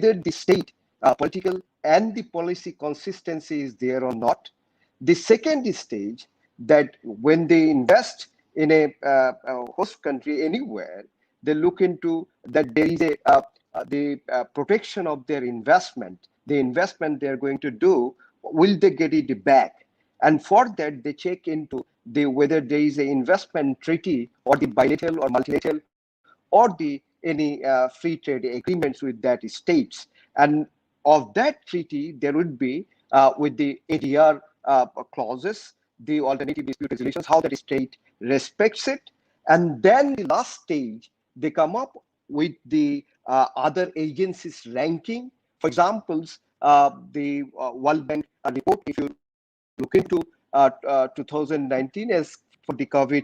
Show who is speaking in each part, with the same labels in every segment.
Speaker 1: the state political and the policy consistency is there or not. The second stage, that when they invest in a host country anywhere, they look into that there is the protection of their investment. The investment they're going to do, will they get it back? And for that, they check into whether there is an investment treaty or the bilateral or multilateral or any free trade agreements with that states. And of that treaty, there would be with the ADR clauses, the alternative dispute resolutions, how that state respects it. And then the last stage, they come up with the other agencies ranking. For example, the World Bank report, if you look into 2019, as for the COVID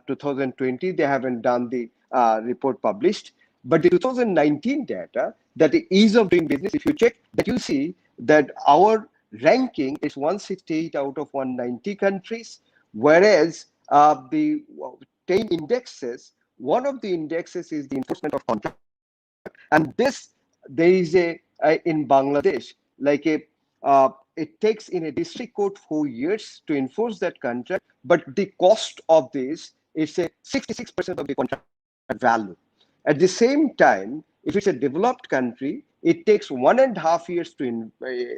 Speaker 1: 2020, they haven't done the report published. But the 2019 data, that the ease of doing business, if you check, that you see that our ranking is 168 out of 190 countries, whereas the 10 indexes, one of the indexes is the enforcement of contract. And this, there is in Bangladesh, like it takes in a district court 4 years to enforce that contract, but the cost of this is a 66% of the contract value. At the same time, if it's a developed country, it takes 1.5 years to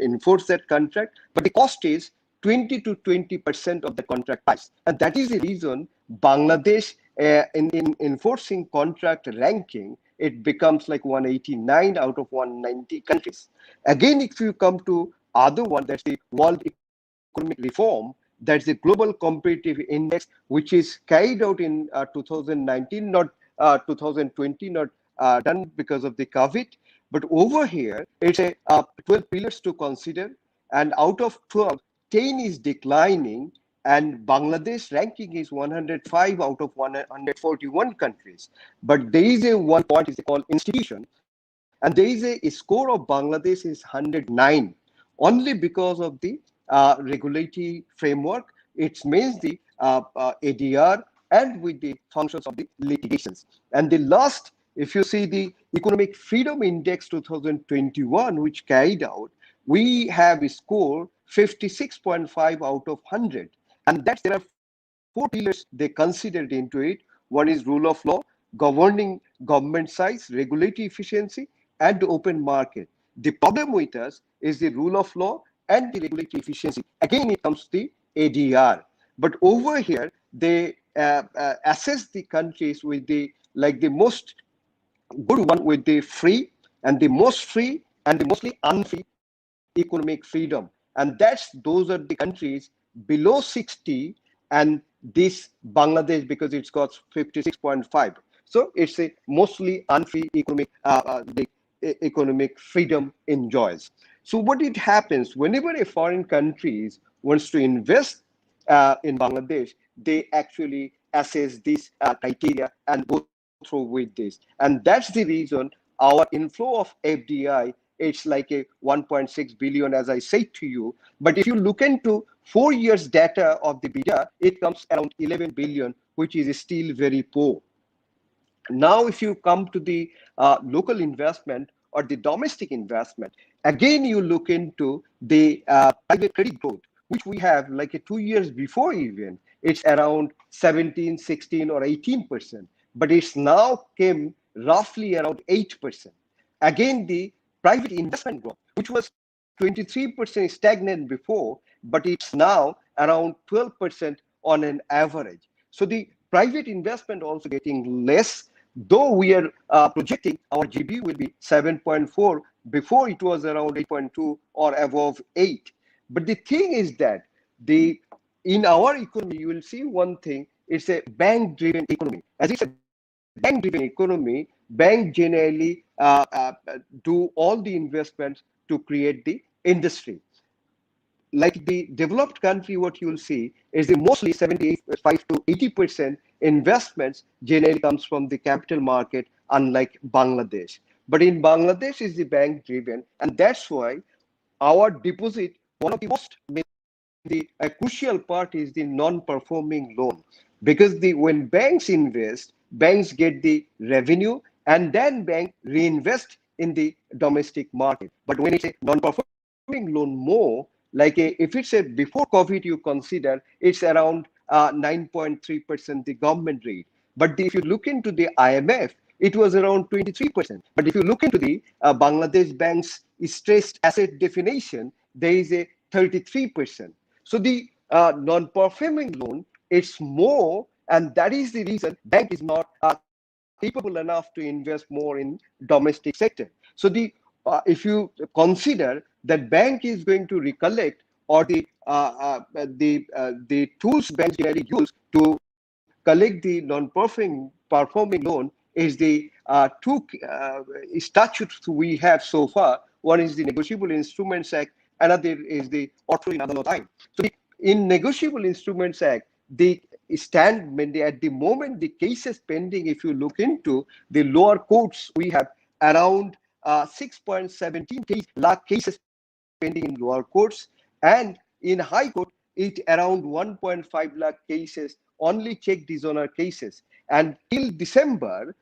Speaker 1: enforce that contract, but the cost is 20 to 20% of the contract price. And that is the reason Bangladesh, in enforcing contract ranking, it becomes like 189 out of 190 countries. Again, if you come to other one, that's the World Economic Reform, that's the Global Competitive Index, which is carried out in 2019, not 2020, not done because of the COVID. But over here, it's a 12 pillars to consider, and out of 12, 10 is declining, and Bangladesh ranking is 105 out of 141 countries. But there is a one point is called institution, and there is a score of Bangladesh is 109, only because of the regulatory framework. It means the ADR and with the functions of the litigations. And the last, if you see the Economic Freedom Index 2021, which carried out, we have a score 56.5 out of 100. And that's, there are 4 pillars they considered into it. One is rule of law, governing government size, regulatory efficiency, and the open market. The problem with us is the rule of law and the regulatory efficiency. Again, it comes to the ADR. But over here, they assess the countries with the most good one with the free and the most free and the mostly unfree economic freedom. And those are the countries below 60, and this Bangladesh, because it's got 56.5. So it's a mostly unfree economic, the economic freedom enjoys. So what it happens, whenever a foreign country wants to invest in Bangladesh, they actually assess this criteria and go through with this. And that's the reason our inflow of FDI, it's like a 1.6 billion, as I said to you. But if you look into 4 years data of the BIDA, it comes around 11 billion, which is still very poor. Now, if you come to the local investment or the domestic investment, again, you look into the private credit growth, which we have like 2 years before even, it's around 17, 16 or 18%, but it's now came roughly around 8%. Again, the private investment growth, which was 23% stagnant before, but it's now around 12% on an average. So the private investment also getting less, though we are projecting our GB will be 7.4, before it was around 8.2 or above 8. But the thing is that in our economy, you will see one thing, it's a bank-driven economy. As it's a bank-driven economy, bank generally do all the investments to create the industry. Like the developed country, what you will see is the mostly 75 to 80% investments generally comes from the capital market, unlike Bangladesh. But in Bangladesh is the bank driven, and that's why our deposit, one of the most, a crucial part is the non-performing loan, because when banks invest, banks get the revenue, and then bank reinvest in the domestic market. But when it's a non-performing loan more, like if it's a before COVID, you consider it's around 9.3% the government rate. But if you look into the IMF, it was around 23%. But if you look into the Bangladesh Bank's stressed asset definition, there is a 33%. So the non-performing loan, it's more, and that is the reason bank is not capable enough to invest more in domestic sector. So the if you consider that bank is going to recollect, or the tools banks generally use to collect the non-performing loan is the two statutes we have so far. One is the Negotiable Instruments Act, another is the Auto in Adalat Ain. So in Negotiable Instruments Act, the stand at the moment the cases pending, if you look into the lower courts, we have around 6.17 lakh cases pending in lower courts, and in high court it around 1.5 lakh cases, only check dishonor cases. And till December,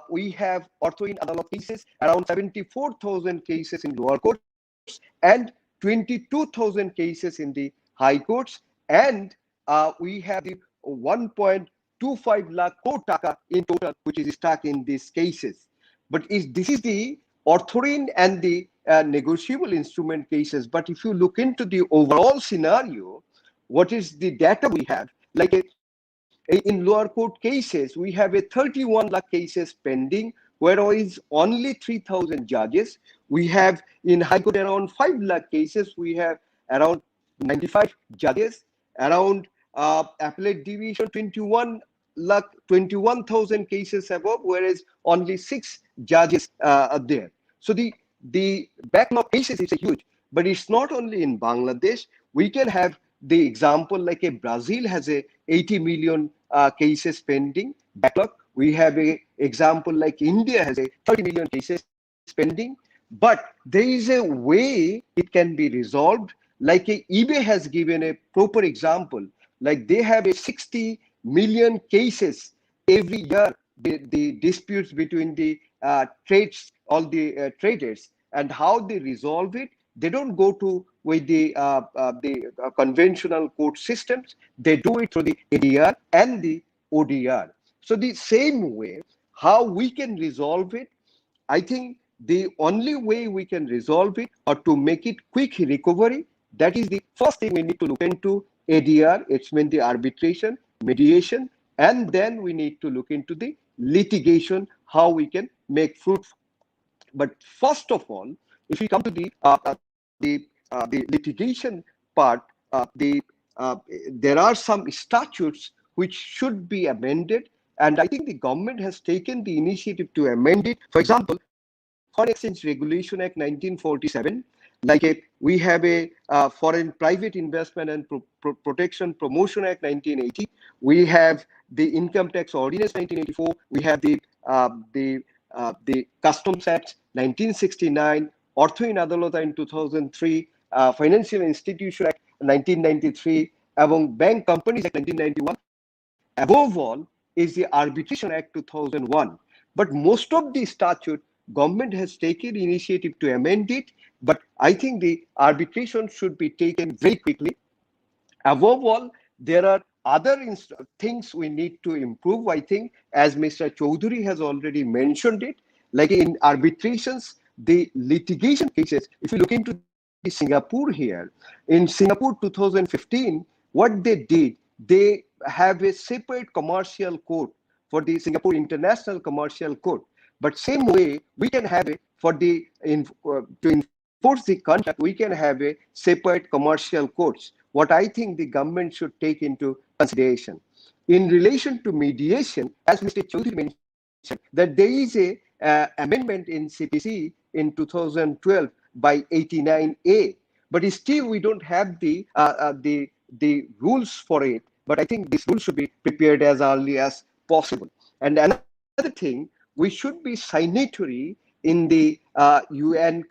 Speaker 1: we have Ortho in Adalat cases around 74,000 cases in lower courts and 22,000 cases in the high courts, and we have the 1.25 lakh crore taka in total, which is stuck in these cases. But this is the orthorin and the negotiable instrument cases. But if you look into the overall scenario, what is the data we have? Like in lower court cases, we have a 31 lakh cases pending, whereas only 3,000 judges. We have in high court around 5 lakh cases. We have around 95 judges. Around appellate division 21,000 cases above, whereas only 6 judges are there. So the backlog cases is huge, but it's not only in Bangladesh. We can have the example like a Brazil has a 80 million cases pending backlog. We have a example like India has a 30 million cases pending, but there is a way it can be resolved. Like eBay has given a proper example, like they have a 60 million cases every year, the disputes between the trades, all the traders, and how they resolve it. They don't go to with the conventional court systems. They do it through the ADR and the ODR. So the same way, how we can resolve it, I think the only way we can resolve it or to make it quick recovery, that is the first thing we need to look into ADR, it's meant the arbitration, mediation, and then we need to look into the litigation, how we can make fruitful. But first of all, if we come to the litigation part, there are some statutes which should be amended, and I think the government has taken the initiative to amend it. For example, Foreign Exchange Regulation Act 1947, we have a Foreign Private Investment and Protection Promotion Act 1980. We have the Income Tax Ordinance 1984. We have the Customs Act 1969, Ortho in Adalat in 2003, Financial Institution Act 1993, among Bank Companies Act 1991. Above all is the Arbitration Act 2001. But most of the statute, government has taken initiative to amend it, but I think the arbitration should be taken very quickly. Above all, there are other things we need to improve, I think, as Mr. Chaudhary has already mentioned it, like in arbitrations, the litigation cases, if you look into the Singapore here, in Singapore 2015, what they did, they have a separate commercial court for the Singapore International Commercial Court. But same way, we can have it for the to enforce the contract, we can have a separate commercial courts. What I think the government should take into consideration. In relation to mediation, as Mr. Chaudhary mentioned, that there is a amendment in CPC in 2012 by 89A, but still we don't have the rules for it. But I think this rule should be prepared as early as possible. And another thing, we should be signatory in the UN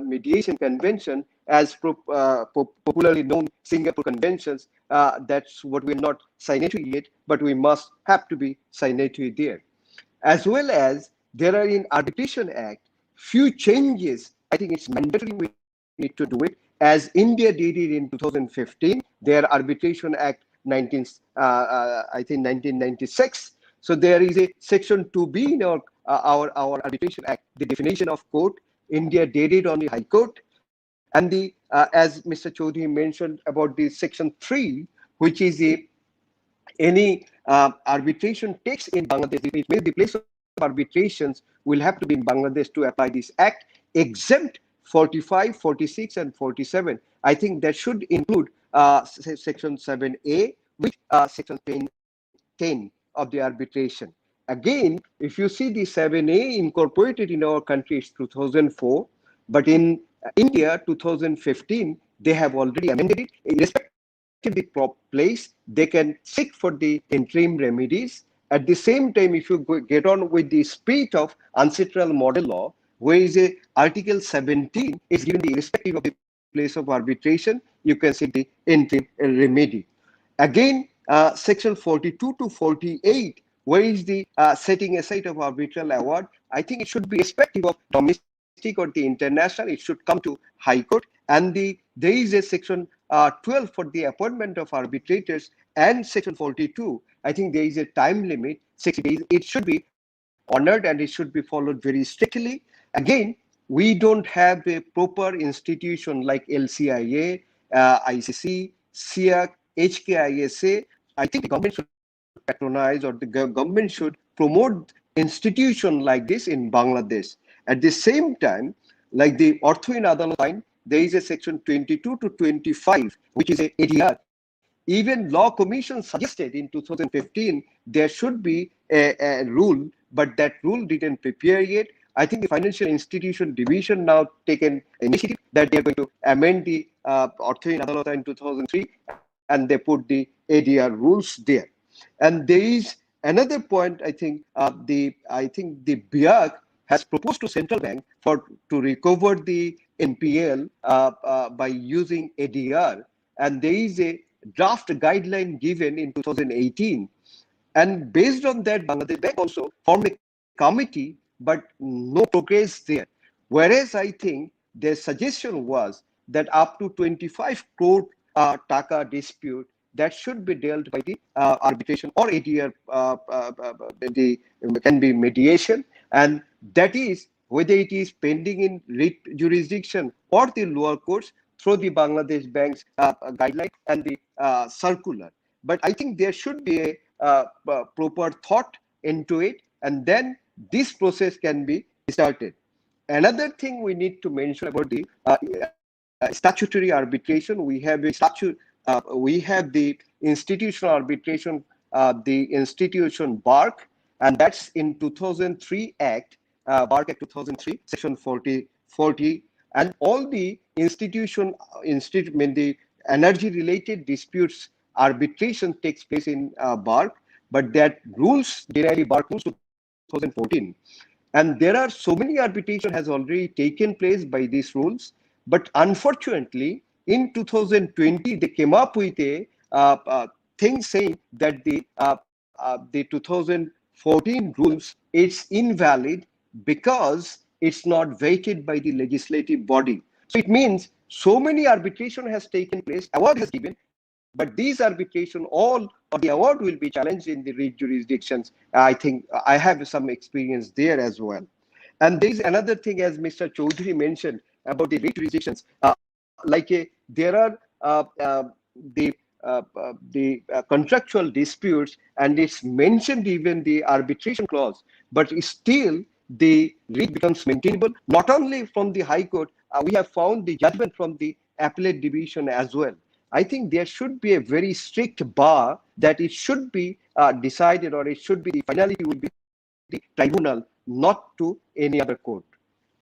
Speaker 1: Mediation Convention, as popularly known Singapore Conventions. That's what we're not signatory yet, but we have to be signatory there. As well as there are in Arbitration Act few changes, I think it's mandatory we need to do it, as India did it in 2015, their Arbitration Act 1996. So there is a section 2B in our Arbitration Act, the definition of court. India did it on the High Court, and the as Mr. Chaudhary mentioned about the section 3, which is any arbitration takes in Bangladesh, it means the place of arbitrations will have to be in Bangladesh to apply this act, exempt 45, 46, and 47. I think that should include section 7A, which section 10 of the arbitration. Again, if you see the 7A incorporated in our country, it's 2004, but in India, 2015, they have already amended it. Irrespective of the place, they can seek for the interim remedies. At the same time, if you get on with the spirit of ancestral model law, where is a Article 17 is given the irrespective of the place of arbitration, you can seek the interim remedy. Again, section 42 to 48, where is the setting aside of arbitral award? I think it should be irrespective of domestic or the international, it should come to High Court. And there is a section 12 for the appointment of arbitrators, and section 42, I think there is a time limit, 60 days. It should be honored and it should be followed very strictly. Again, we don't have a proper institution like LCIA, ICC, SIAC, HKISA. I think the government should patronize, or the government should promote institution like this in Bangladesh. At the same time, like the Ortho in Adalat line, there is a section 22 to 25, which is a ADR. Even Law Commission suggested in 2015 there should be a rule, but that rule didn't prepare yet. I think the Financial Institution Division now taken initiative that they are going to amend the Ortho in Adalat in 2003, and they put the ADR rules there. And there is another point. I think the BIAC has proposed to central bank to recover the NPL by using ADR, and there is a draft guideline given in 2018, and based on that, Bangladesh Bank also formed a committee, but no progress there. Whereas I think their suggestion was that up to 25 crore Dhaka dispute that should be dealt by the arbitration or ADR, can be mediation, and that is whether it is pending in writ jurisdiction or the lower courts through the Bangladesh Bank's guideline and the circular. But I think there should be a proper thought into it, and then this process can be started. Another thing we need to mention about the statutory arbitration, we have a statute. We have the institutional arbitration, the institution BARC, and that's in 2003 Act, BARC Act 2003, Section 40, and all the the energy-related disputes arbitration takes place in BARC, but that rules, generally BARC rules 2014. And there are so many arbitration has already taken place by these rules, but unfortunately, in 2020, they came up with a thing saying that the 2014 rules, it's invalid because it's not weighted by the legislative body. So it means so many arbitration has taken place, award has given, but these arbitration, all of the award will be challenged in the writ jurisdictions. I think I have some experience there as well. And there is another thing, as Mr. Chaudhary mentioned, about the writ jurisdictions. There are the contractual disputes, and it's mentioned even the arbitration clause, but still the writ becomes maintainable. Not only from the High Court, we have found the judgment from the Appellate Division as well. I think there should be a very strict bar that it should be decided, or it should be the finality will be the tribunal, not to any other court.